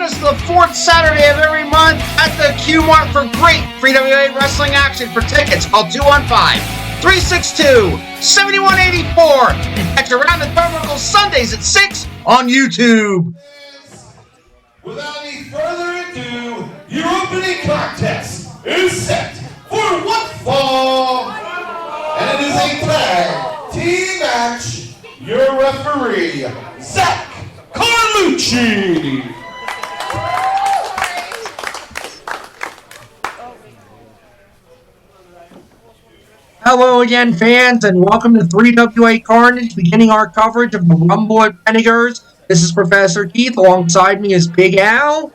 us the fourth Saturday of every month at the Q Mart for great 3WA wrestling action. For tickets, call 215-362-7184 and catch Around the Turnbuckle Sundays at 6 on YouTube. Without any further ado, your opening contest is set for one fall, and it is a tag team match. Your referee, Zach Carlucci. Hello again, fans, and welcome to 3WA Carnage, beginning our coverage of the Rumble at Renegers. This is Professor Keith. Alongside me is Big Al.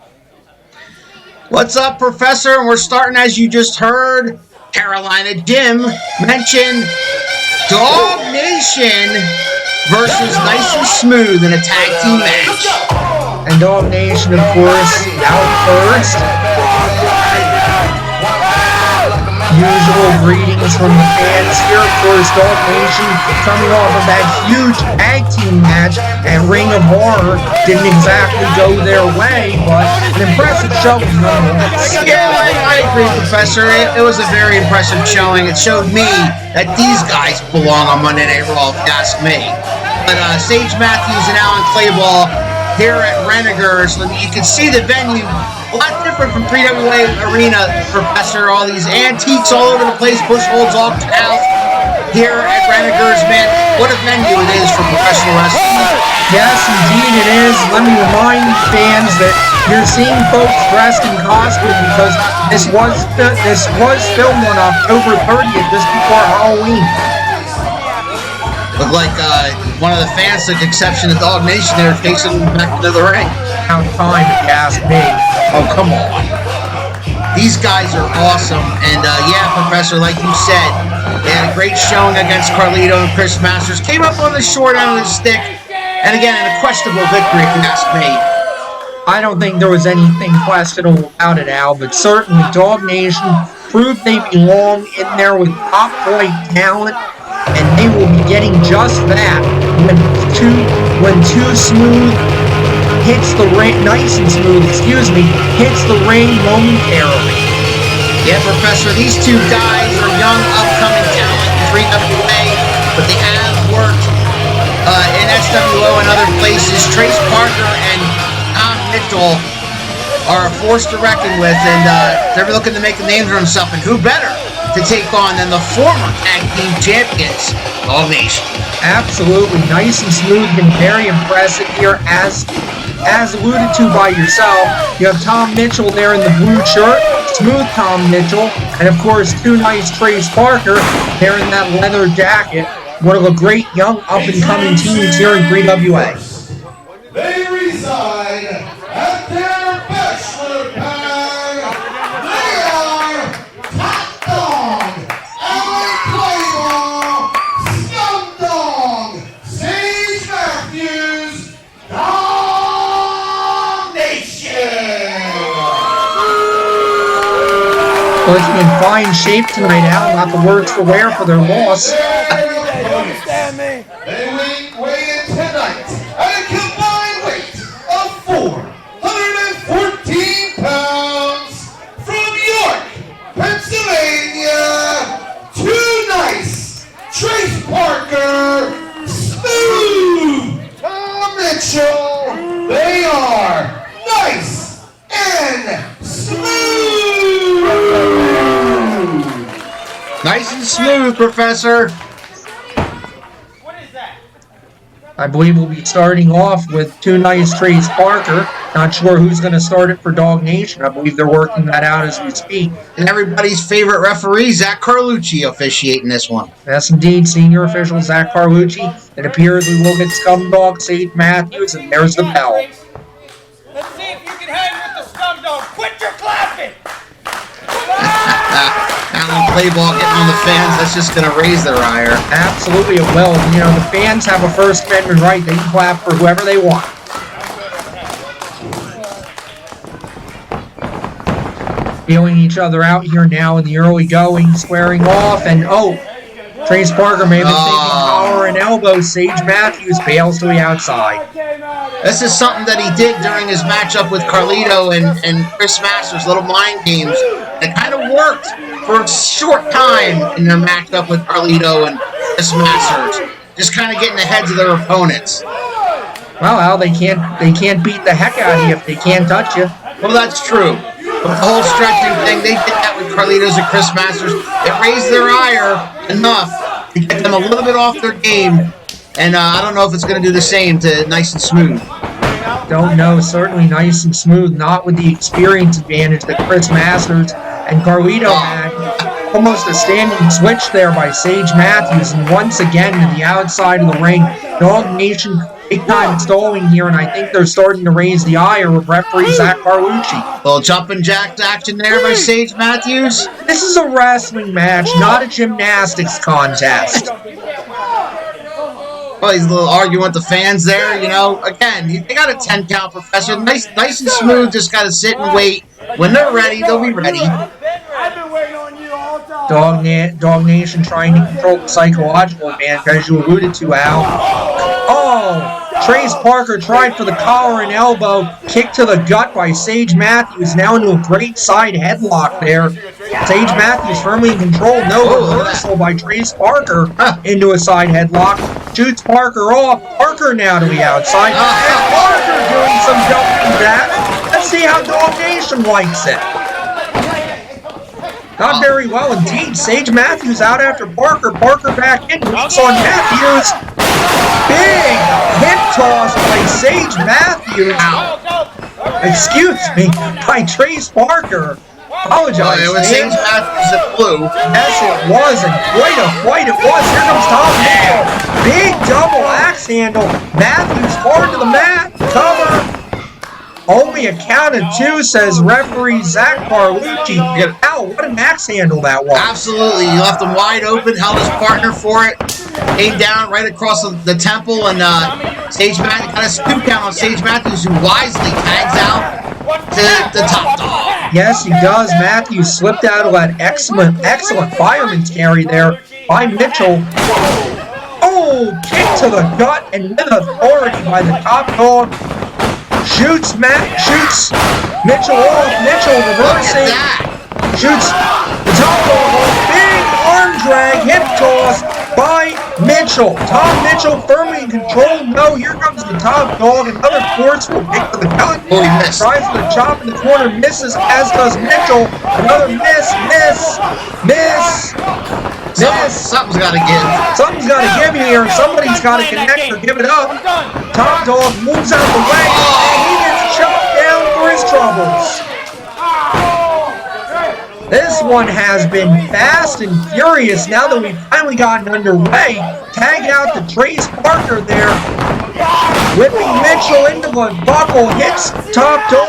What's up, Professor? And we're starting, as you just heard, Carolina Jim mention Dawg Nation versus Nice and Smooth in a tag team match. And Dawg Nation, of course, out first. Usual greetings from the fans here. Of course, Dawg Nation coming off of that huge tag team match at Ring of Horror. Didn't exactly go their way, but an impressive showing nonetheless. Yeah, I agree, Professor. It was a very impressive showing. It showed me that these guys belong on Monday Night Raw, if you ask me. But Sage Matthews and Alan Clayball here at Renegers, you can see the venue a lot different from 3WA Arena, Professor. All these antiques all over the place, bush holds off the house. Here at Renegers, man, what a venue it is for professional wrestling. Yes, indeed it is. Let me remind fans that you're seeing folks dressed in costume because this was filmed on October 30th, just before Halloween. Looked like one of the fans took exception to Dawg Nation. They were facing back into the ring. About time, if you ask me. Oh, come on. These guys are awesome. And yeah, Professor, like you said, they had a great showing against Carlito and Chris Masters. Came up on the short end of the stick. And again, an unquestionable victory, if you ask me. I don't think there was anything questionable about it, Al, but certainly Dawg Nation proved they belong in there with top-flight talent. And they will be getting just that when Too Smooth hits the ring, Nice and Smooth, hits the ring momentarily. Yeah, Professor, these two guys are young, upcoming talent in 3WA, but they have worked in SWO and other places. Trace Parker and Tom Mitchell are a force to reckon with, and they're looking to make a name for themselves, and who better to take on than the former tag team champions, Dawg Nation. Absolutely. Nice and Smooth, been very impressive here, as alluded to by yourself. You have Tom Mitchell there in the blue shirt, Smooth Tom Mitchell, and of course Too Nice Trace Parker there in that leather jacket. One of the great young up-and-coming teams here in 3WA. They reside at their bachelor pad. They are Top Dawg, Alan Clayball, Scum Dawg, Sage Matthews, Dawg Nation. Looking in fine shape tonight, Al. Not the words for wear for their loss. They weigh in tonight at a combined weight of 414 pounds from York, Pennsylvania. Too Nice, Trace Parker, Smooth Tom Mitchell. They are Nice and Smooth. Nice and Smooth, Professor. I believe we'll be starting off with Too Nice Trace Parker. Not sure who's going to start it for Dawg Nation. I believe they're working that out as we speak. And everybody's favorite referee, Zach Carlucci, officiating this one. Yes, indeed, senior official Zach Carlucci. It appears we will get Scum Dawg, Sage Matthews, and there's the bell. Let's see if you can hang with the Scum Dawg. Quit your clapping! Alan Clayball getting on the fans, that's just going to raise their ire. Absolutely it will. You know, the fans have a First Amendment right. They can clap for whoever they want. Feeling each other out here now in the early going, squaring off, and Trace Parker may have been taking collar and elbow. Sage Matthews bails to the outside. This is something that he did during his matchup with Carlito and Chris Masters, little mind games. It kind of worked for a short time in their matchup with Carlito and Chris Masters. Just kind of getting the heads of their opponents. Well, Al, they can't beat the heck out of you if they can't touch you. Well, that's true. But the whole stretching thing, they did that with Carlitos and Chris Masters. It raised their ire enough to get them a little bit off their game. And I don't know if it's going to do the same to Nice and Smooth. Don't know. Certainly Nice and Smooth, not with the experience advantage that Chris Masters and Carlito had. Almost a standing switch there by Sage Matthews. And once again to the outside of the ring. Dawg Nation big time stalling here, and I think they're starting to raise the ire of referee Zach Carlucci. Little jumping jack action there by Sage Matthews. This is a wrestling match, not a gymnastics contest. Well, he's a little arguing with the fans there, you know. Again, they got a 10 count, Professor. Nice and Smooth, just got to sit and wait. When they're ready, they'll be ready. I've been waiting on you all time. Dawg Nation trying to control the psychological advantage, as you alluded to, Al. Oh! Trace Parker tried for the collar and elbow. Kick to the gut by Sage Matthews. Now into a great side headlock there. Sage Matthews firmly in control. No reversal by Trace Parker into a side headlock. Shoots Parker off. Parker now to the outside. And Parker doing some jumping jacks. Let's see how Dawg Nation likes it. Not very well indeed. Sage Matthews out after Parker. Parker back in. Hooks on Matthews. Big hip toss by Sage Matthews. Excuse me, by Trace Parker. Apologize. It was Sage Matthews that flew. Yes, it was, and quite a fight it was. Here comes Tom Mitchell. Big double axe handle. Matthews hard to the mat. Cover. Only a count of 2, says referee Zach Carlucci. Ow, what an axe handle that was. Absolutely. He left him wide open, held his partner for it, came down right across the temple, and Sage Matthews got a 2 count on Sage Matthews, who wisely tags out to the top dog. Yes, he does. Matthews slipped out of that excellent fireman's carry there by Mitchell. Oh, kick to the gut, and with authority by the top dog. Shoots Mitchell off. Mitchell reversing. Shoots the top dog off. Big arm drag, hip toss by Mitchell. Tom Mitchell firmly in control. No, here comes the top dog. Another forceful kick to the gut. Oh, he missed. Tries for the chop in the corner. Misses, as does Mitchell. Another miss. Something's got to give. Something's got to give here. Somebody's got to connect or give it up. Top dog moves out of the way, and he gets chopped down for his troubles. This one has been fast and furious now that we've finally gotten underway. Tag out to Trace Parker there. Whipping Mitchell into the buckle. Hits top dog.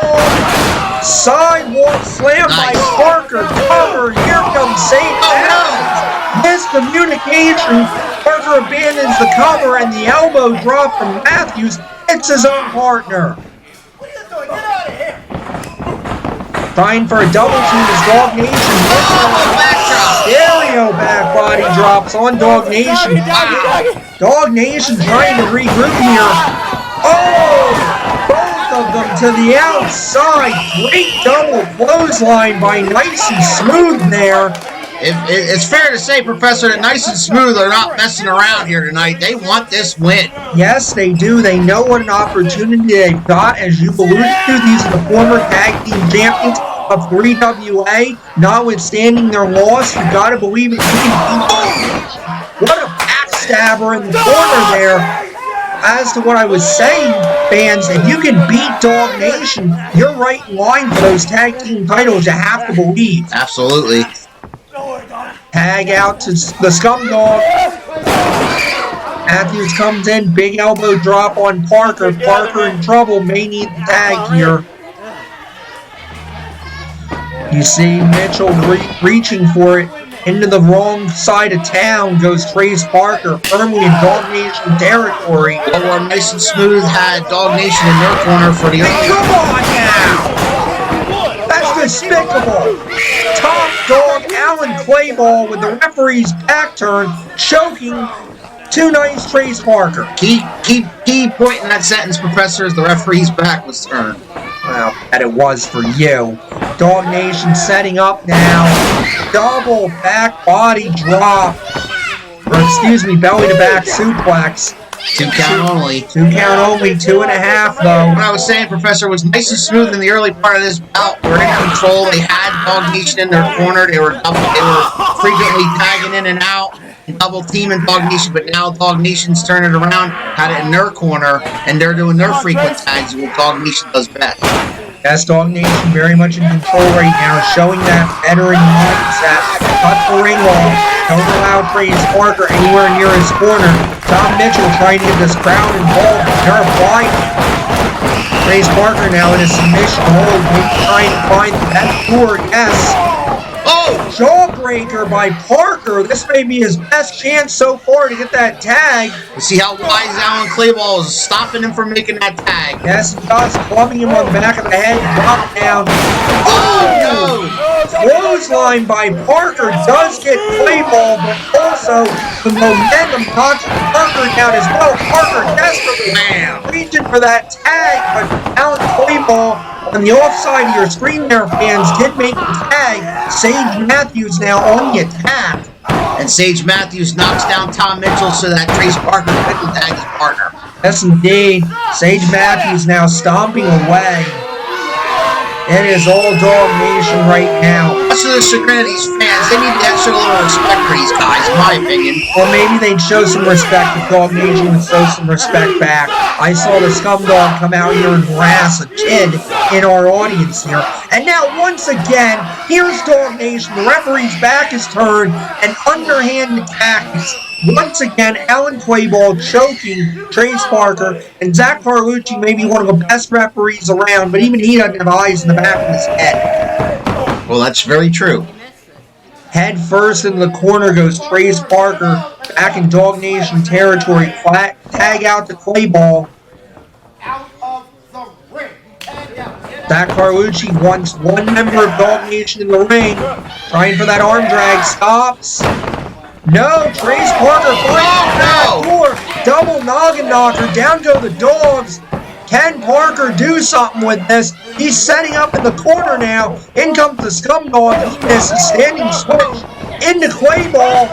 Sidewalk slam by Parker. Cover. Here comes St. Matthews. Miscommunication. Parker abandons the cover, and the elbow drop from Matthews hits his own partner. Trying for a double team is Dawg Nation. Stereo back body drops on Dawg Nation. Dawg Nation trying to regroup here. Oh! Both of them to the outside. Great double clothesline by Nice and Smooth there. It's fair to say, Professor, that Nice and Smooth are not messing around here tonight. They want this win. Yes, they do. They know what an opportunity they've got. As you alluded to, these are the former tag team champions of 3WA. Notwithstanding their loss, you've got to believe it. What a backstabber in the corner there. As to what I was saying, fans, if you can beat Dawg Nation, you're right in line for those tag team titles, you have to believe. Absolutely. Tag out to the Scum Dog. Matthews comes in, big elbow drop on Parker. Parker in trouble, may need the tag here. You see Mitchell reaching for it. Into the wrong side of town goes Trace Parker, firmly in Dawg Nation territory. Where Nice and Smooth had Dawg Nation in their corner for the early. Come on now! That's despicable! Top dog Alan Clayball with the referee's back turn, choking Too nice, Trace Parker. Key point in that sentence, Professor, is the referee's back was turned. Well, that it was for you. Dawg Nation setting up now. Double back body drop. Or excuse me, belly to back suplex. 2 count only. 2 count only, 2.5 though. What I was saying, Professor, was nice and smooth in the early part of this bout. They were in control. They had Dawg Nation in their corner. They were frequently tagging in and out and double teaming Dawg Nation, but now Dawg Nation's turning around, had it in their corner, and they're doing their frequent tags, what Dawg Nation does best. Yes, Dawg Nation very much in control right now, showing that veteran mindset. Cut the ring wall. Don't allow Trace Parker anywhere near his corner. Tom Mitchell trying to get this crowd involved. They're applying. Trace Parker now in a submission hold, maybe trying to find the best score. Yes. Oh! Jawbreaker by Parker. This may be his best chance so far to get that tag. You see how wise Alan Clayball is stopping him from making that tag. Yes, he does. Clubbing him on the back of the head. Drop down. Oh, no! Clothesline by Parker does get Clayball, but also the momentum knocks Parker down as well. Parker desperately reaching for that tag, but Alan Clayball on the offside of your screen there, fans, did make the tag. Sage Matthews now on the attack. And Sage Matthews knocks down Tom Mitchell so that Trace Parker couldn't tag his partner. Yes, indeed. Sage Matthews now stomping away. It is all Dawg Nation right now. Much to the chagrin of these fans, they need the extra little respect for these guys, in my opinion. Well, maybe they'd show some respect if Dawg Nation would show some respect back. I saw the Scum Dog come out here and harass a kid in our audience here. And now, once again, here's Dawg Nation. The referee's back is turned. An underhanded tactics. Once again, Alan Clayball choking Trace Parker, and Zach Carlucci may be one of the best referees around, but even he doesn't have eyes in the back of his head. Well, that's very true. Head first in the corner goes Trace Parker, back in Dawg Nation territory. Flat tag out to Clayball. Zach Carlucci wants one member of Dawg Nation in the ring, trying for that arm drag. Stops. No, Trace Parker finds the door. Double noggin knocker. Down go the Dogs. Can Parker do something with this? He's setting up in the corner now. In comes the Scum Dog. He misses. Standing switch into Clayball.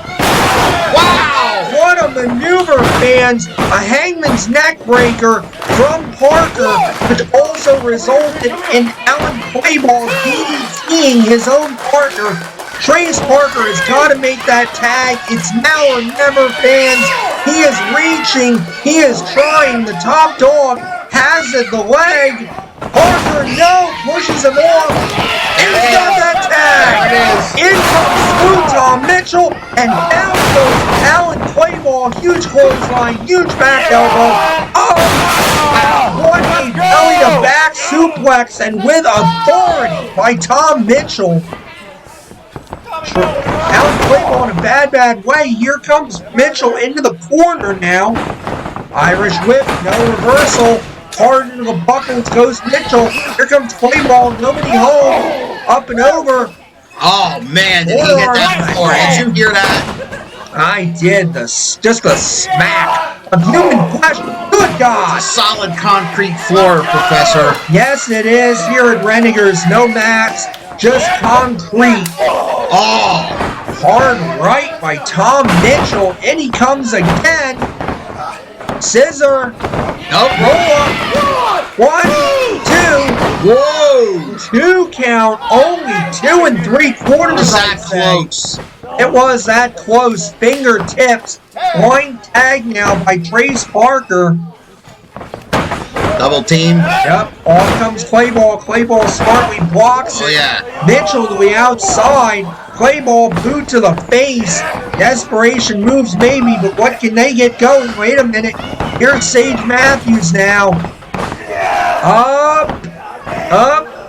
Wow! What a maneuver, fans. A hangman's neck breaker from Parker, which also resulted in Alan Clayball DDTing his own partner. Trace Parker has got to make that tag. It's now or never, fans. He is reaching. He is trying. The top dog has it. The leg. Parker, no. Pushes him off. And he's got that tag. In comes Smooth Tom Mitchell. And down goes Alan Clayball. Huge clothesline. Huge back elbow. Oh, what a belly-to-back suplex. And with authority by Tom Mitchell. Alan Clayball in a bad way. Here comes Mitchell into the corner now. Irish whip, no reversal. Hard into the buckles goes Mitchell. Here comes Clayball, nobody home. Up and over. Oh man, did he hit that before? Did you hear that? I did. Just a smack of human flesh. Good God. It's a solid concrete floor, Professor. Yes, it is. Here at Renegers, no mats. Just concrete. Oh, hard right by Tom Mitchell. In he comes again. Scissor. Nope. Roll up. 1, 2. Whoa. 2 count. Only 2 3/4. Was that close? It was that close. Fingertips. Line tag now by Trace Parker. Double team. Yep. Off comes Clayball. Clayball smartly blocks it. Oh, yeah. Mitchell to the outside. Clayball boot to the face. Desperation moves maybe, but what can they get going? Wait a minute. Here's Sage Matthews now. Up.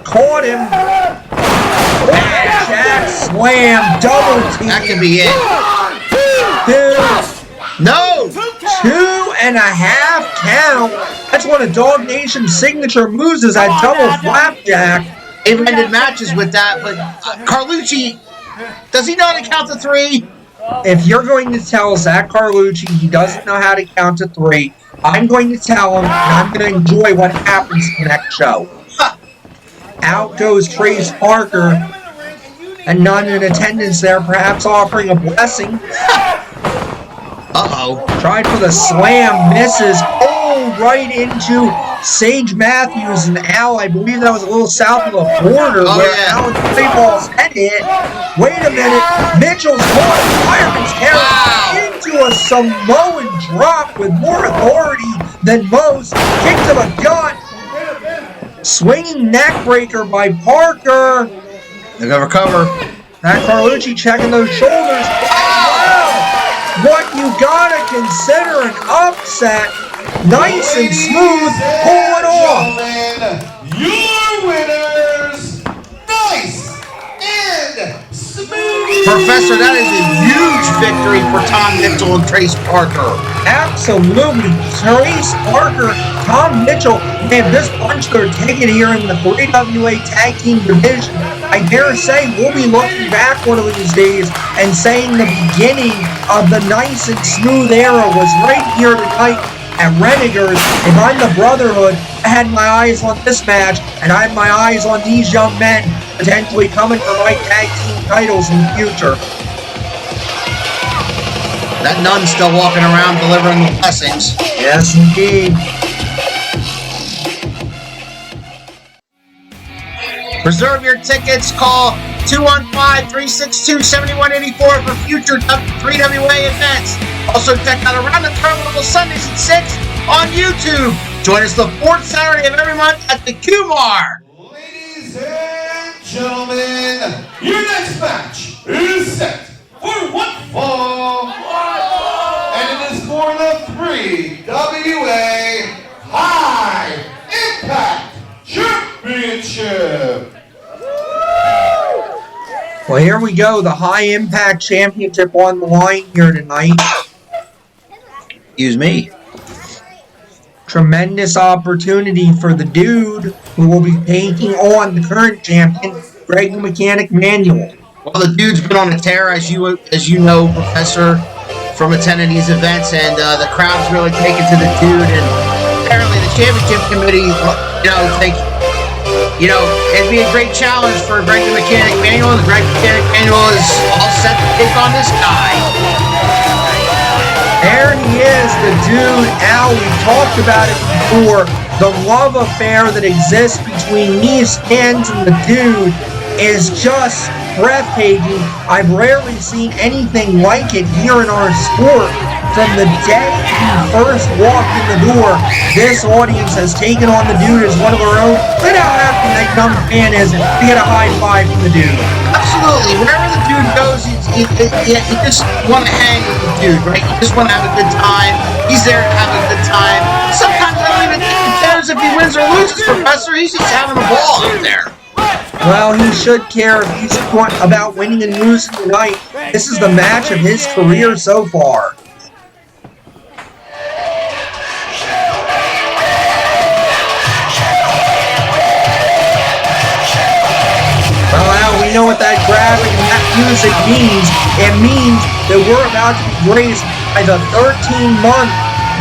Caught him. Jack slam. Double team. That could be it. 2. No. 2.5 count. That's one of Dawg Nation's signature moves is that double flapjack. They've ended matches with that, but Carlucci, does he know how to count to 3? if you're going to tell Zach Carlucci he doesn't know how to count to 3, I'm going to tell him, and I'm going to enjoy what happens in the next show. Out goes Trace Parker, and none in attendance there, perhaps offering a blessing. Uh-oh. Tried for the slam, misses. Oh, right into Sage Matthews and Al. I believe that was a little south of the border where Alan Clayball's head hit. Wait a minute. Mitchell's caught fireman's carry into a Samoan drop with more authority than most. Kick to the gut. Swinging neck breaker by Parker. They're going to recover. That Carlucci checking those shoulders. What you gotta consider an upset. Nice and smooth. Pull it off. Your winners. Nice and smooth. Professor, that is a huge victory for Tom Mitchell and Trace Parker. Absolutely. Trace Parker, Tom Mitchell, man, this punch they're taking here in the 3WA Tag Team Division. I dare say we'll be looking back one of these days and saying the beginning of the nice and smooth era was right here tonight at Renegers. If I'm the Brotherhood, I had my eyes on this match, and I had my eyes on these young men potentially coming for my tag team titles in the future. That nun's still walking around delivering the blessings. Yes, indeed. Reserve your tickets. Call 215-362-7184 for future 3WA events. Also check out Around the Turnbuckle Sundays at 6 on YouTube. Join us the 4th Saturday of every month at the Kumar. Ladies and gentlemen, your next match is set for one fall. And it is for the 3WA High Impact Championship. Well, here we go. The High Impact Championship on the line here tonight. Excuse me. Tremendous opportunity for the dude who will be taking on the current champion, Greg the Mechanic Manuel. Well, the dude's been on a tear, as you know, Professor, from attending these events, and the crowd's really taken to the dude. And apparently, the championship committee, think, it'd be a great challenge for Greg the Mechanic Manuel. The Greg the Mechanic Manuel is all set to take on this guy. There he is, the dude. Al, we talked about it before. The love affair that exists between these fans and the dude is just breathtaking. I've rarely seen anything like it here in our sport. From the day he first walked in the door, this audience has taken on the dude as one of their own. Look how happy that young fan is to get a high five from the dude. Absolutely. Wherever the dude goes, you just want to hang with the dude, right? You just want to have a good time. He's there to have a good time. Sometimes I don't even think he cares if he wins or loses, Professor. He's just having a ball out there. Well, he should care if he's about winning and losing tonight. This is the match of his career so far. Well, Al, we know what that graphic and that music means. It means that we're about to be graced by the 13-month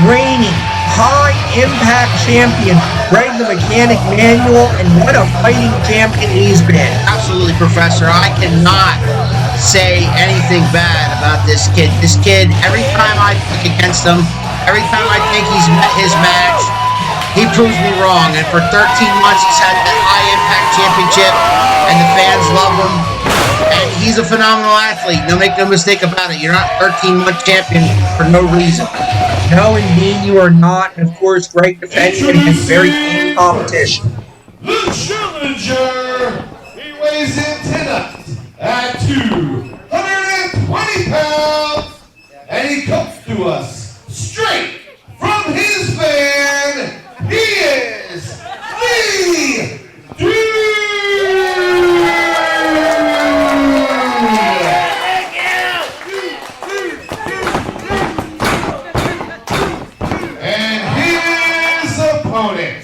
reigning High Impact Champion, Greg the Mechanic Manuel, and what a fighting champion he's been. Absolutely, Professor. I cannot say anything bad about this kid. This kid, every time I pick against him, every time I think he's met his match, he proves me wrong. And for 13 months, he's had that High Impact Championship, and the fans love him. And he's a phenomenal athlete. No, make no mistake about it. You're not 13-month champion for no reason. No, indeed, you are not. And of course, Greg defending against very keen competition. The challenger, he weighs in tonight at 220 pounds, and he comes to us straight from his van. He is the Dude! And his opponent,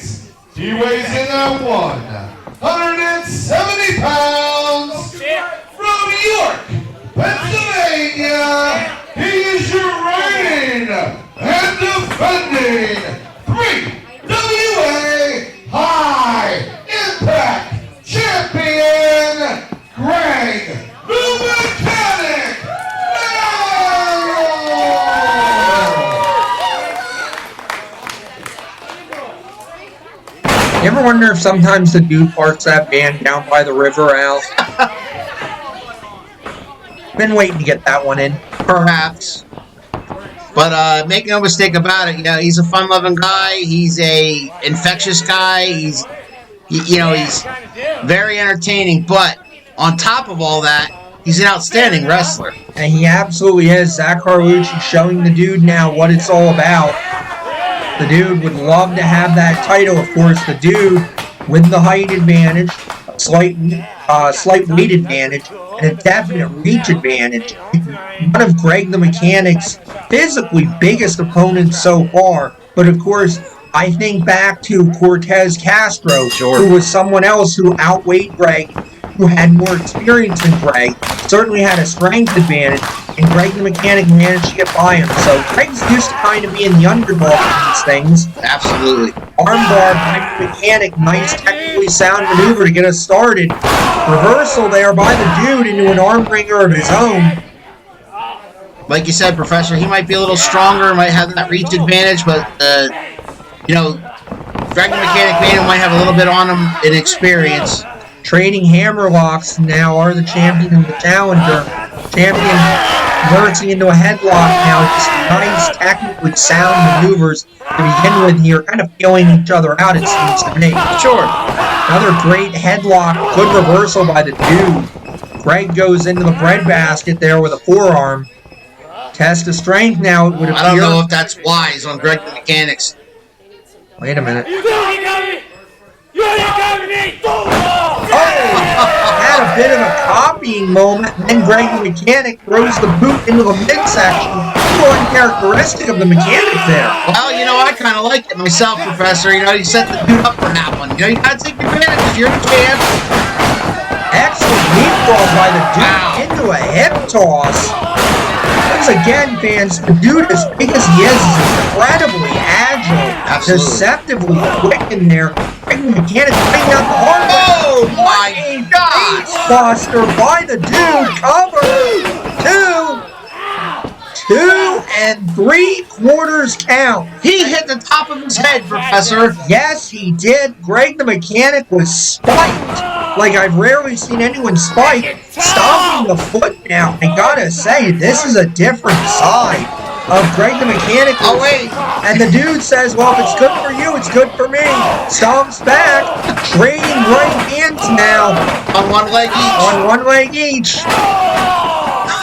he weighs in at 170 pounds from York, Pennsylvania. defending 3WA High Impact Champion, Greg the Mechanic Bell! You ever wonder if sometimes the dude parks that van down by the river, Al? Been waiting to get that one in. Perhaps. But make no mistake about it, he's a fun-loving guy. He's a infectious guy. He's very entertaining. But on top of all that, he's an outstanding wrestler. And he absolutely is. Zach Carlucci showing the dude now what it's all about. The dude would love to have that title, of course. The dude with the height advantage, a slight weight advantage, and a definite reach advantage. One of Greg the Mechanic's physically biggest opponents so far. But of course, I think back to Cortez Castro, who was someone else who outweighed Greg, who had more experience than Greg, certainly had a strength advantage, and Greg the Mechanic managed to get by him. So Greg's used to kind of being the underdog in these things. Absolutely. Armbar by the Mechanic, nice technically sound maneuver to get us started. Reversal there by the dude into an arm wringer of his own. Like you said, Professor, he might be a little stronger, might have that reach advantage, but, Greg the Mechanic might have a little bit on him in experience. Trading hammerlocks now are the champion and the challenger. Champion launching into a headlock now. Just nice, technically sound maneuvers to begin with here. Kind of feeling each other out, it seems to me. Sure. Another great headlock. Good reversal by the dude. Greg goes into the breadbasket there with a forearm. Test of strength now, it would appear. I don't know if that's wise on Greg the Mechanic's. Wait a minute. Oh! Had a bit of a copying moment, and then Greg the Mechanic throws the boot into the midsection. A little uncharacteristic of the Mechanic there. Well, I kind of like it myself, Professor. You set the dude up for that one. You gotta take advantage. You're the champ. Excellent leapfrog by the dude into a hip toss. Once again, fans, the dude, as big as he is incredibly agile, deceptively quick in there. Greg the Mechanic bringing out the hard way. Oh my gosh! Buster by the dude, cover. 2 3/4 count. He hit the top of his head, Professor. Yes, he did. Greg the Mechanic was spiked like I've rarely seen anyone spike. Stomping the foot now. I gotta say, this is a different side of Greg the Mechanic. Oh, wait. And the dude says, well, if it's good for you, it's good for me. Stomps back. Trading right hands now. On one leg each. On one leg each.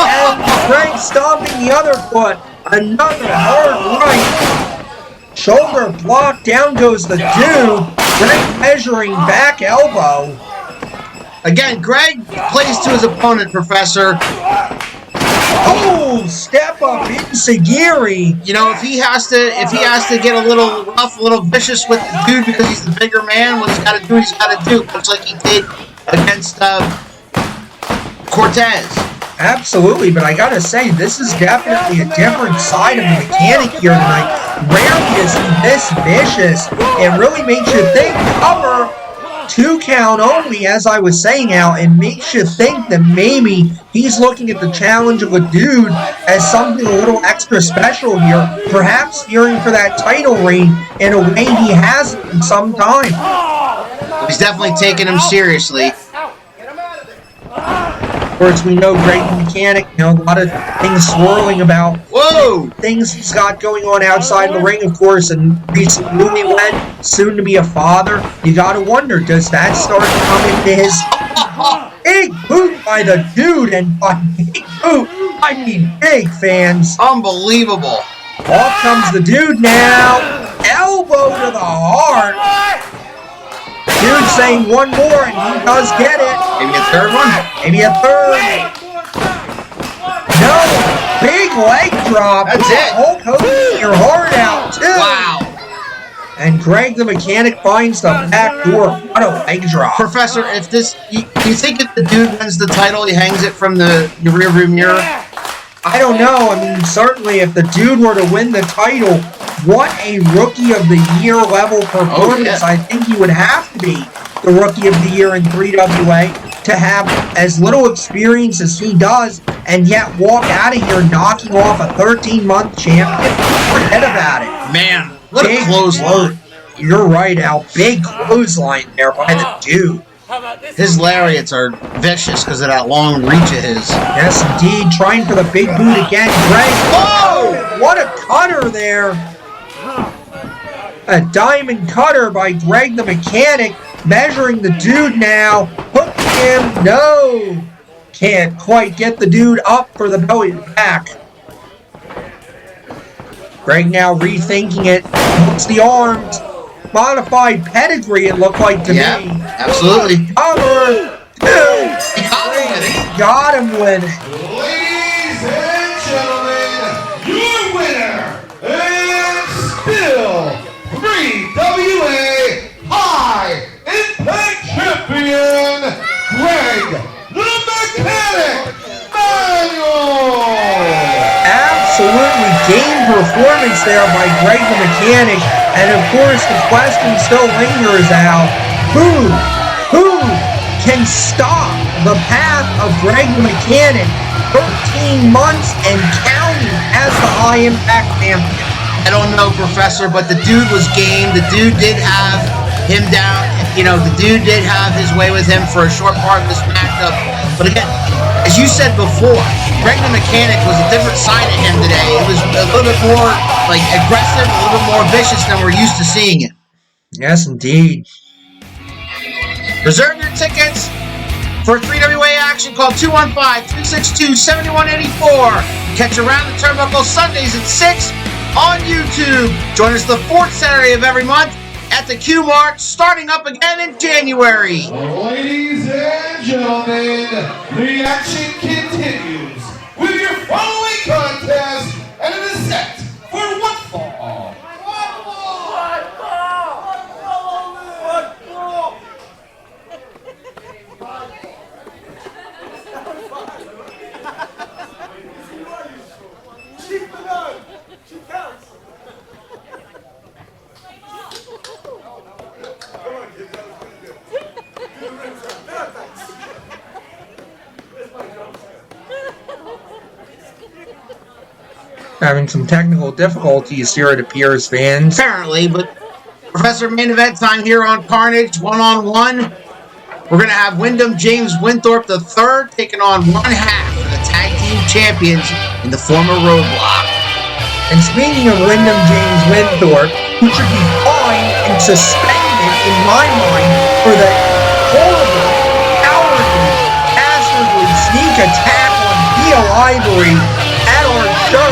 And Greg stomping the other foot. Another hard right. Shoulder block. Down goes the dude. Greg measuring back elbow. Again, Greg plays to his opponent, Professor. Oh, step up Insagiri. If he has to get a little rough, a little vicious with the dude because he's the bigger man, what he's got to do, much like he did against Cortez. Absolutely, but I gotta say, this is definitely a different side of the Mechanic here tonight. Rarely is he this vicious. It really makes you think. Cover. 2 count only, as I was saying, Al. It makes you think that maybe he's looking at the challenge of a dude as something a little extra special here. Perhaps fearing for that title reign in a way he hasn't in some time. He's definitely taking him seriously. Of course, we know Greg the Mechanic, a lot of things swirling about. Whoa! Things he's got going on outside the ring, of course, and recent newlywed, soon to be a father. You gotta wonder, does that start to come into his big boot by the dude? And by big boot, I mean big, fans. Unbelievable. Off comes the dude now. Elbow to the heart. Dude saying one more, and he does get it. Maybe a third one? Maybe a third. No, big leg drop. That's it. Hulk Hogan, your heart out, too. Wow. And Greg the Mechanic finds the back door. What a leg drop. Professor, if this, you think if the dude wins the title, he hangs it from the rearview mirror? I don't know. I mean, certainly if the dude were to win the title, what a Rookie of the Year level performance. I think he would have to be the Rookie of the Year in 3WA to have as little experience as he does and yet walk out of here knocking off a 13-month champion. Forget about it. Man, what a clothesline. You're right, Al. Big clothesline there by the dude. His lariats are vicious because of that long reach of his. Yes, indeed. Trying for the big boot again. Greg. Oh! What a cutter there. A diamond cutter by Greg the Mechanic. Measuring the dude now. Hooking him. No. Can't quite get the dude up for the belly back. Greg now rethinking it. Hooks the arms. Modified pedigree, it looked like to me. Absolutely. Cover. Two. Got him with it. Ladies and gentlemen, your winner and still 3WA High Impact Champion, Greg the Mechanic Manuel. Absolutely game performance there by Greg the Mechanic. And of course, the question still lingers out. Who can stop the path of Greg the Mechanic 13 months and counting as the High Impact Champion? I don't know, Professor, but the dude was game. The dude did have him down. You know, the dude did have his way with him for a short part of this matchup. But again, as you said before, Greg the Mechanic was a different side of him today. It was a little bit more like aggressive, a little bit more vicious than we're used to seeing it. Yes, indeed. Reserve your tickets for 3WA action. Call 215-262-7184. Catch Around the Turnbuckle Sundays at 6 on YouTube. Join us the 4th Saturday of every month at the Q Mart, starting up again in January. Ladies and gentlemen, the action continues with your following contest, and it is set for one fall. Having some technical difficulties here, it appears, fans. Apparently, but Professor, main event time here on Carnage, one-on-one. We're going to have Wyndham James Winthorpe III taking on one half of the tag team champions in the former Roadblock. And speaking of Wyndham James Winthorpe, who should be fined and suspended, in my mind, for the horrible, cowardly, dastardly sneak attack on Theo Ivory at our show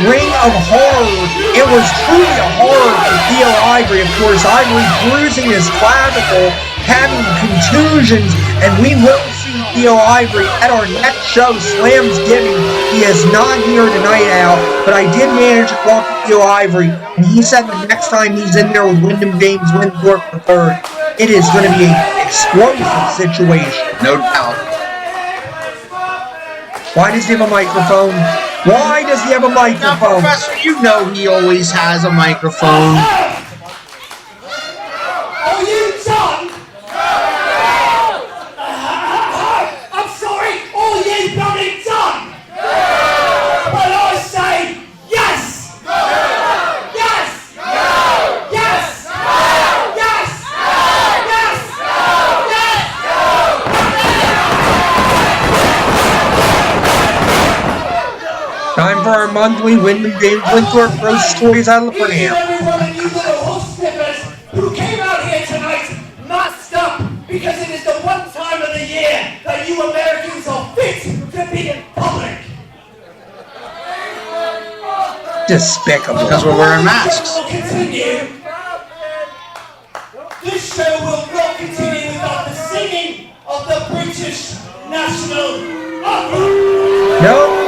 Ring of Horror. It was truly a horror for Theo Ivory. Of course, Ivory bruising his clavicle, having contusions, and we will see Theo Ivory at our next show, Slamsgiving. He is not here tonight, Al, but I did manage to talk to Theo Ivory, and he said the next time he's in there with Wyndham James Winthorpe III, it is going to be an explosive situation. No doubt. Why does he have a microphone? Why does he have a microphone? Now, Professor, you know he always has a microphone. Are you done? I'm sorry, are you bloody done? But I say yes! Yes! Yes! Yes! Yes! Time for our monthly Wyndham James Winthorpe Pro Stories out of the Each and every one of you little horse snippers who came out here tonight masked up because it is the one time of the year that you Americans are fit to be in public. Despicable. Because we're wearing masks. Will continue. This show will not continue without the singing of the British national anthem. No.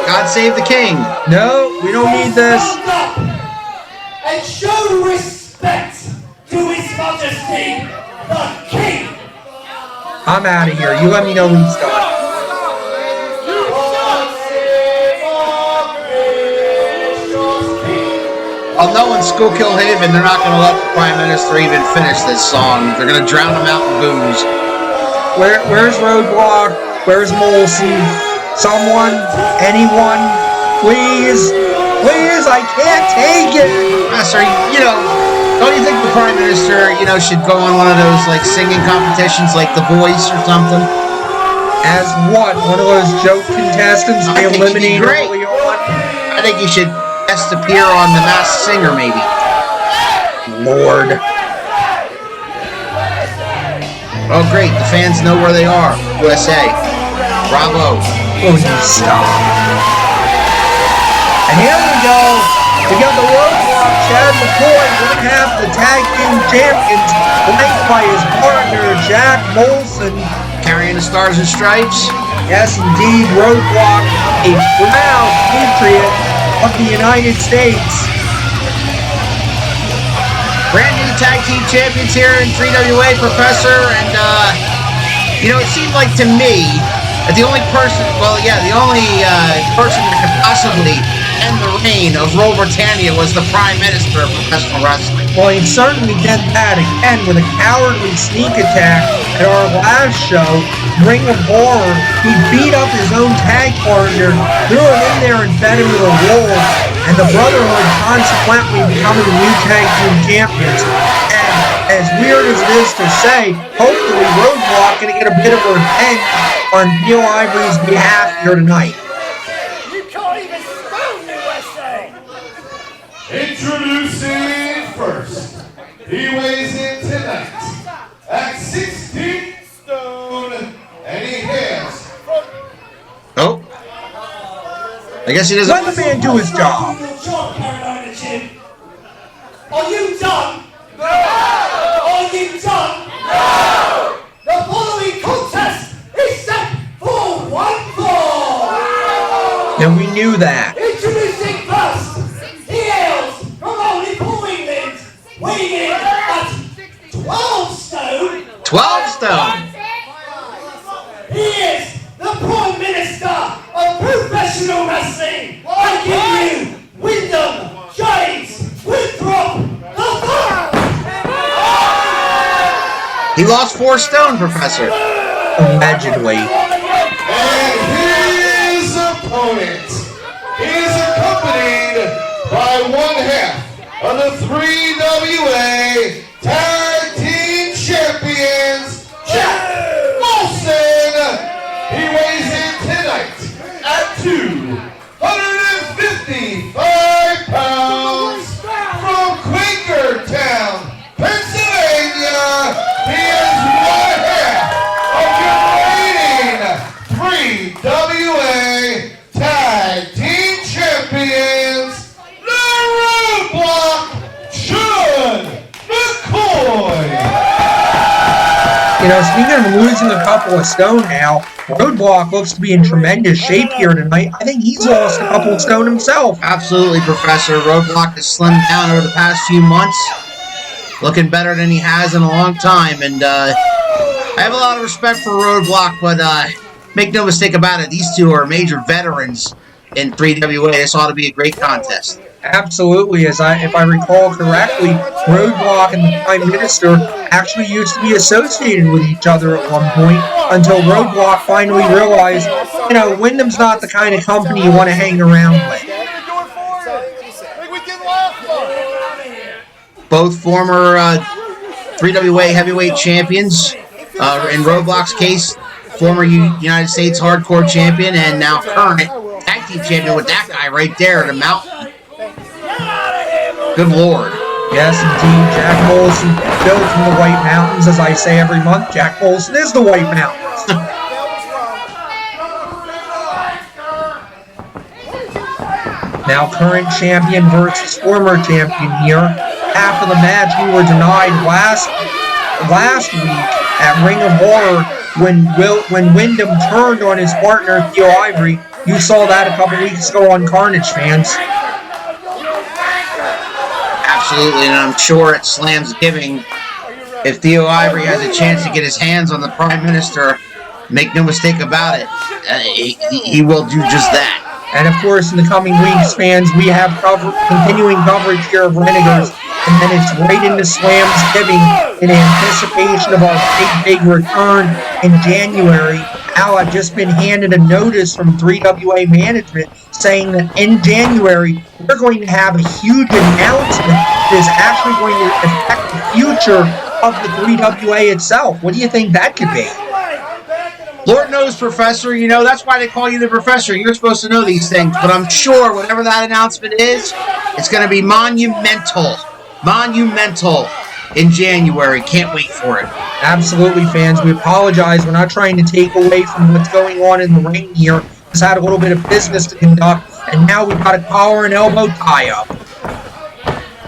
God save the king. No, we don't need this. Stand up and show respect to His Majesty the King. I'm out of here. You let me know when he's done. God save our I'll know in Schuylkill Haven they're not going to let the Prime Minister even finish this song. They're going to drown him out in booze. Where's Roadblock? Where's Molson? Someone? Anyone? Please? Please, I can't take it! Professor, don't you think the Prime Minister, should go on one of those, like, singing competitions like The Voice or something? As what? One of those joke contestants they eliminate early on? I think he should guest appear on The Masked Singer, maybe. Lord. Oh, great. The fans know where they are. USA. Bravo. Oh, you stop. And here we go. We got the Roadblock. Chad McCoy, one half the tag team champions, flanked by his partner, Jack Molson. Carrying the Stars and Stripes. Yes, indeed, Roadblock, a proud patriot of the United States. Brand new tag team champions here in 3WA, Professor, and, it seemed like to me that the only person that could possibly end the reign of Rule Britannia was the Prime Minister of professional wrestling. Well, he certainly did that again with a cowardly sneak attack at our last show, Ring of Horror. He beat up his own tag partner, threw him in there and fed him to the wolves, and the Brotherhood consequently becoming the new tag team champions. And as weird as it is to say, hopefully Roadblock gonna get a bit of a revenge on Neil Ivory's behalf here tonight. Introducing first, he weighs in tonight at 16 stone, and he has. Oh. I guess he doesn't. Let the man do his job. Are you done? No! Are you done? No! The following contest is set for one fall! And we knew that. Introducing first, he hails from only England, weighing in at 12 stone. 12 stone. He is the Prime Minister of professional wrestling. I give you Windham, James, Winthorpe, the third. He lost 4 stone, Professor. Allegedly. And his opponent is accompanied by one half of the 3WA Tag Team Champions, Jack Molson. He weighs in tonight at 255 pounds from Quakertown, Pennsylvania. He is one half of your reigning 3WA Tag Team Champions, the Roadblock, Chad McCoy. Speaking of losing a couple of stone now, Roadblock looks to be in tremendous shape here tonight. I think he's lost a couple of stone himself. Absolutely, Professor. Roadblock has slimmed down over the past few months. Looking better than he has in a long time. And I have a lot of respect for Roadblock, but make no mistake about it, these two are major veterans in 3WA. This ought to be a great contest. Absolutely. If I recall correctly, Roadblock and the Prime Minister actually used to be associated with each other at one point until Roadblock finally realized, Wyndham's not the kind of company you want to hang around with. Both former 3WA heavyweight champions. In Roadblock's case, former United States hardcore champion and now current tag team champion with that guy right there at the mountain. Good Lord. Yes, indeed, Jack Molson, built from the White Mountains, as I say every month. Jack Molson is the White Mountains. Now current champion versus former champion here. After the match we were denied last week at Ring of Horror when Wyndham turned on his partner Theo Ivory. You saw that a couple weeks ago on Carnage, fans. Absolutely, and I'm sure at Slam's Giving, if Theo Ivory has a chance to get his hands on the Prime Minister, make no mistake about it, he will do just that. And of course, in the coming weeks, fans, we have continuing coverage here of Renegers. And then it's right into Slamsgiving in anticipation of our big return in January. Al, I've just been handed a notice from 3WA management saying that in January, we're going to have a huge announcement that is actually going to affect the future of the 3WA itself. What do you think that could be? Lord knows, Professor. You know, that's why they call you the Professor. You're supposed to know these things. But I'm sure whatever that announcement is, it's going to be monumental. Monumental in January. Can't wait for it. Absolutely, fans. We apologize. We're not trying to take away from what's going on in the ring here. Just had a little bit of business to conduct. And now we've got a collar and elbow tie-up.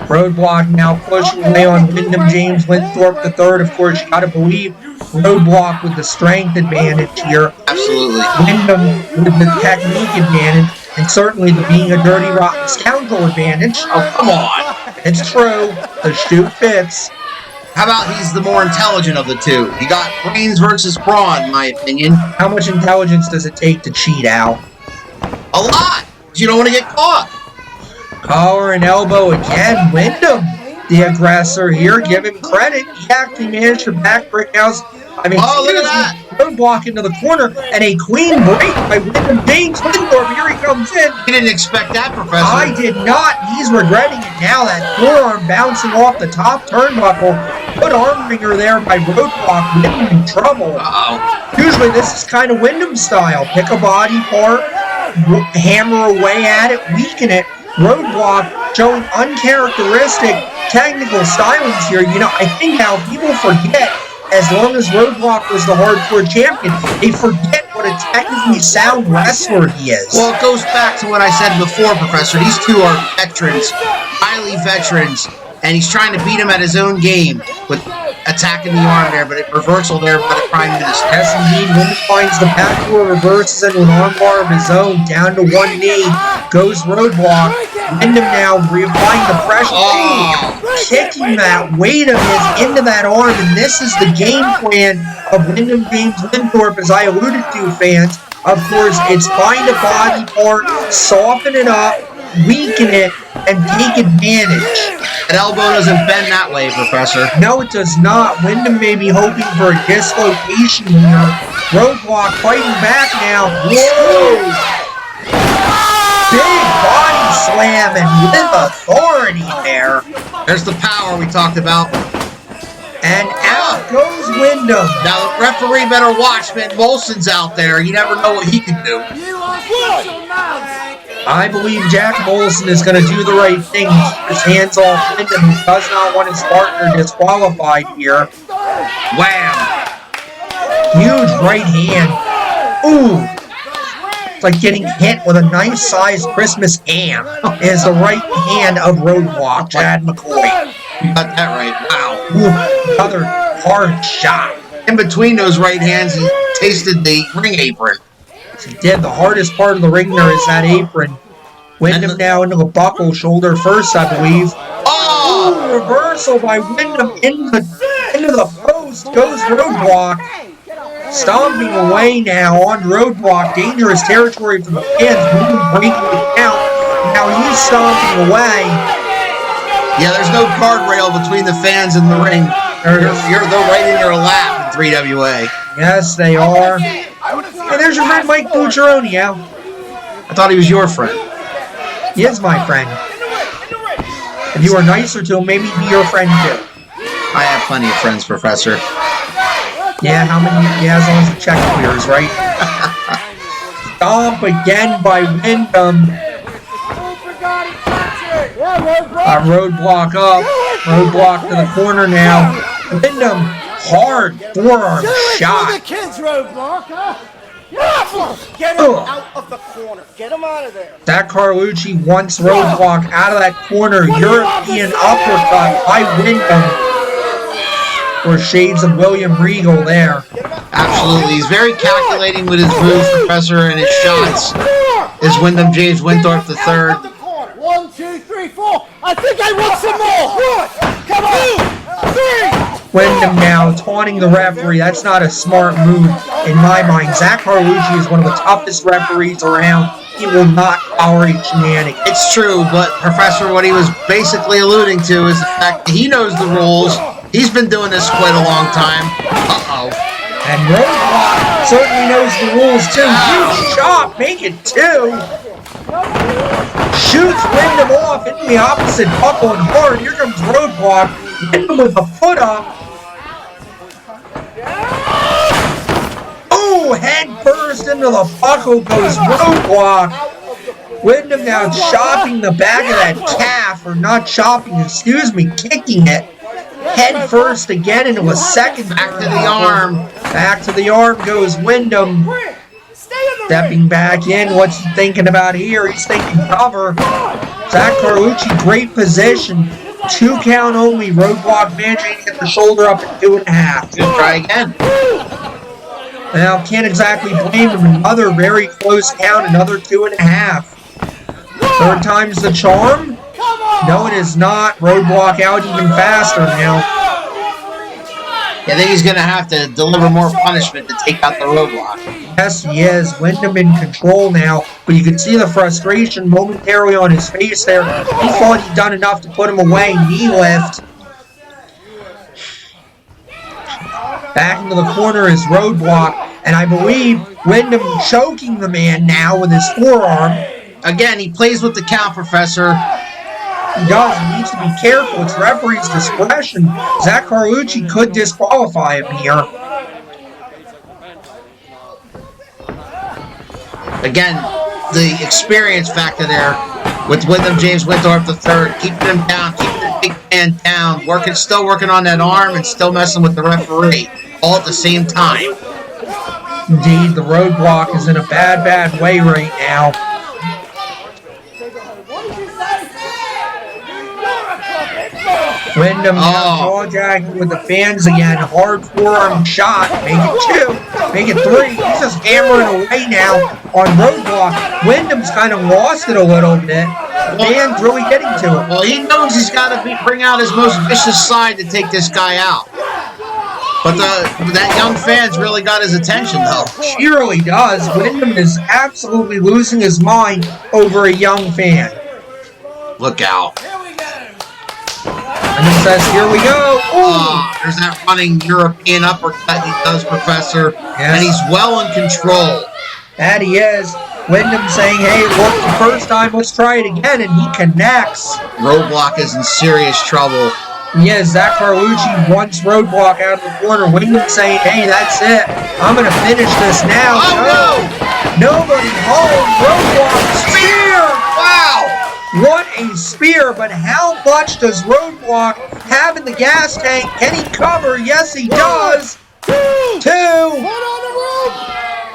Roadblock now pushing away on Wyndham James Winthorpe III. Of course, you got to believe Roadblock with the strength advantage here. Absolutely. Wyndham with the technique advantage. And certainly the being a dirty, rotten scoundrel advantage. Oh, come on. It's true. The shoe fits. How about he's the more intelligent of the two? You got brains versus brawn, in my opinion. How much intelligence does it take to cheat, Al? A lot. You don't want to get caught. Collar and elbow again. Wyndham, the aggressor here. Give him credit. He actually managed to back Brickhouse. I mean, oh, look at that. Roadblock into the corner and a clean break by Wyndham James Winthorpe. Here he comes in. You didn't expect that, Professor. I did not. He's regretting it now. That forearm bouncing off the top turnbuckle. Good arm ringer there by Roadblock. Wyndham in trouble. Uh-oh. Usually this is kind of Wyndham style. Pick a body part, hammer away at it, weaken it. Roadblock showing uncharacteristic technical stylings here. You know, I think how people forget, as long as Roadblock was the hardcore champion, they forget what a technically sound wrestler he is. Well, it goes back to what I said before, Professor. These two are veterans, highly veterans, and he's trying to beat him at his own game with attacking the arm there, but a reversal there by the Prime Minister. Yes, indeed. Wyndham finds the backdoor, reverses into an armbar of his own, down to one knee. Goes Roadblock. Wyndham now reapplying the pressure. Oh. Kicking that weight of his into that arm, and this is the game plan of Wyndham James Winthorpe, as I alluded to, fans. Of course, it's find a body part, soften it up, weaken it, and take advantage. An elbow doesn't bend that way, Professor. No, it does not. Wyndham may be hoping for a dislocation here. Roadblock fighting back now. Whoa! Big body slam and with authority there. There's the power we talked about. And out goes Wyndham. Now, the referee better watch, man. Molson's out there. You never know what he can do. I believe Jack Molson is going to do the right thing. Keep his hands off Wyndham. He does not want his partner disqualified here. Wham! Huge right hand. Ooh! It's like getting hit with a nice-sized Christmas ham. Is the right hand of Roadblock, Chad McCoy. You got that right. Wow. Ooh, another hard shot. In between those right hands, he tasted the ring apron. He did. The hardest part of the ring there is that apron. Wyndham now into the buckle, shoulder first, I believe. Oh! Ooh, reversal by Wyndham into the post. Goes Roadblock. Stomping away now on Roadblock. Dangerous territory for the fans. Wyndham breaking the count. Now he's stomping away. Yeah, there's no guardrail between the fans and the ring. They're right in your lap in 3WA. Yes, they are. Hey, there's your friend Mike Bucciaroni, Al. I thought he was your friend. He is my friend. If you were nicer to him, maybe he'd be your friend too. I have plenty of friends, Professor. Yeah, how many? Yeah, as long as the check clears, right? Stomp again by Wyndham. Roadblock up. Roadblock to the corner now. Wyndham, hard forearm shot. Get him out of the corner. Get him out of there. That Carlucci wants Roadblock out of that corner. European uppercut by Wyndham. Or shades of William Regal there. Absolutely. He's very calculating with his moves, Professor, and his shots. Is Wyndham James Winthorpe III. 1, 2, 3, 4. I think I want some more. 1, 2, 3. Wyndham now taunting the referee. That's not a smart move in my mind. Zach Carlucci is one of the toughest referees around. he will not tolerate shenanigans. It's true, but Professor, what he was basically alluding to is the fact that he knows the rules. He's been doing this quite a long time. Uh-oh. And Roadblock certainly knows the rules too. Huge chop, make it 2. Shoots Wyndham off into the opposite buckle and hard. Here comes Roadblock. Wyndham with a foot up. Oh, head first into the buckle goes Roadblock. Wyndham now chopping the back of that calf, or not chopping, excuse me, kicking it. Head first again into a second. Back to the arm. Back to the arm goes Wyndham. Stepping back in. What's he thinking about here? He's thinking cover. Zach Carlucci, great position. 2 count only. Roadblock managing to get the shoulder up at 2.5. Good try again. Now, can't exactly blame him. Another very close count. Another 2.5. Third time's the charm? No, it is not. Roadblock out even faster now. I think he's going to have to deliver more punishment to take out the Roadblock. Yes, he is. Wyndham in control now, but you can see the frustration momentarily on his face there. He thought he'd done enough to put him away. Knee lift. Back into the corner is Roadblock, and I believe Wyndham choking the man now with his forearm. Again, he plays with the count, Professor. He does. He needs to be careful. It's referee's discretion. Zach Carlucci could disqualify him here. Again, the experience factor there with Wyndham James Winthorpe III, keeping him down, keeping the big man down, still working on that arm and still messing with the referee, all at the same time. Indeed, the Roadblock is in a bad way right now. Wyndham jaw jagging with the fans again. Hard forearm shot. Make it 2. Make it 3. He's just hammering away now on Roadblock. Wyndham's kind of lost it a little bit. The fans really getting to him. Well, he knows he's got to bring out his most vicious side to take this guy out. But that young fan's really got his attention, though. She really does. Wyndham is absolutely losing his mind over a young fan. Look out. And he says, here we go. There's that running European uppercut he does, Professor. Yes. And he's well in control. That he is. Wyndham saying, hey, it worked the first time, let's try it again. And he connects. Roadblock is in serious trouble. Yes, Zach Carlucci wants Roadblock out of the corner. Wyndham saying, hey, that's it. I'm going to finish this now. Oh, no! Nobody home. Roadblock spear. Wow! What a spear, but how much does Roadblock have in the gas tank? Can he cover? Yes, he does. 2.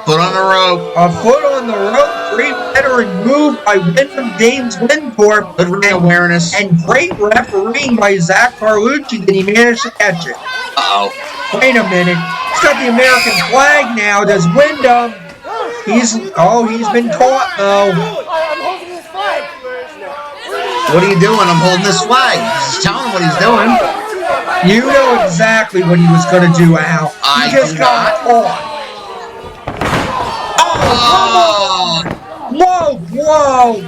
Foot on the rope. A foot on the rope. Great veteran move by Wyndham James Winthorpe. Good ring awareness. And great refereeing by Zach Carlucci that he managed to catch it. Uh-oh. Wait a minute. He's got the American flag now. Does Wyndham? He's been caught though. What are you doing? I'm holding this flag. He's telling him what he's doing. You know exactly what he was going to do, Al. He just got caught. Oh, come on. Whoa.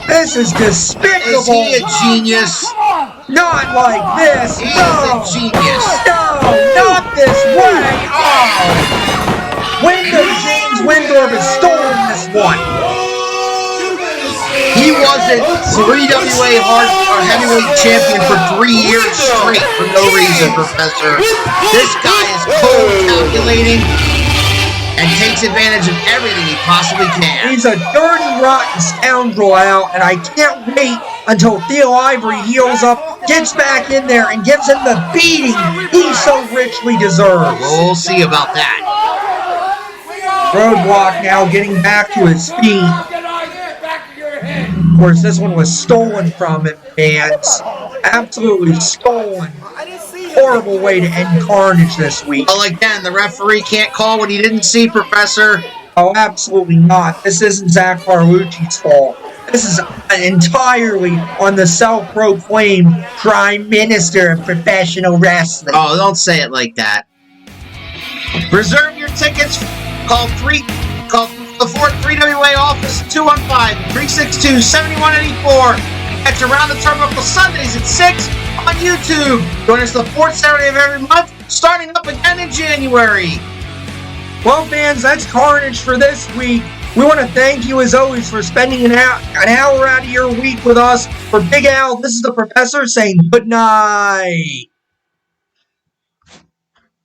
This is despicable. Is he a genius? Not like this. He is a genius. No, not this way. Oh. Wyndham James Winthorpe has stolen this one. He wasn't 3WA heavyweight champion for 3 years straight for no reason, Professor. This guy is cold calculating and takes advantage of everything he possibly can. He's a dirty, rotten scoundrel, Al, and I can't wait until Theo Ivory heals up, gets back in there, and gives him the beating he so richly deserves. We'll see about that. Roadblock now getting back to his feet. Of course, this one was stolen from him, fans. Absolutely stolen. Horrible way to end Carnage this week. Well, again, the referee can't call what he didn't see, Professor. Oh, absolutely not. This isn't Zach Carlucci's fault. This is entirely on the self-proclaimed Prime Minister of Professional Wrestling. Oh, don't say it like that. Reserve your tickets. Call The 3WA office, 215-362-7184. Catch Around the Turnbuckle Sundays at 6 on YouTube. Join us the 4th Saturday of every month, starting up again in January. Well, fans, that's Carnage for this week. We want to thank you, as always, for spending an hour out of your week with us. For Big Al, this is the Professor saying good night.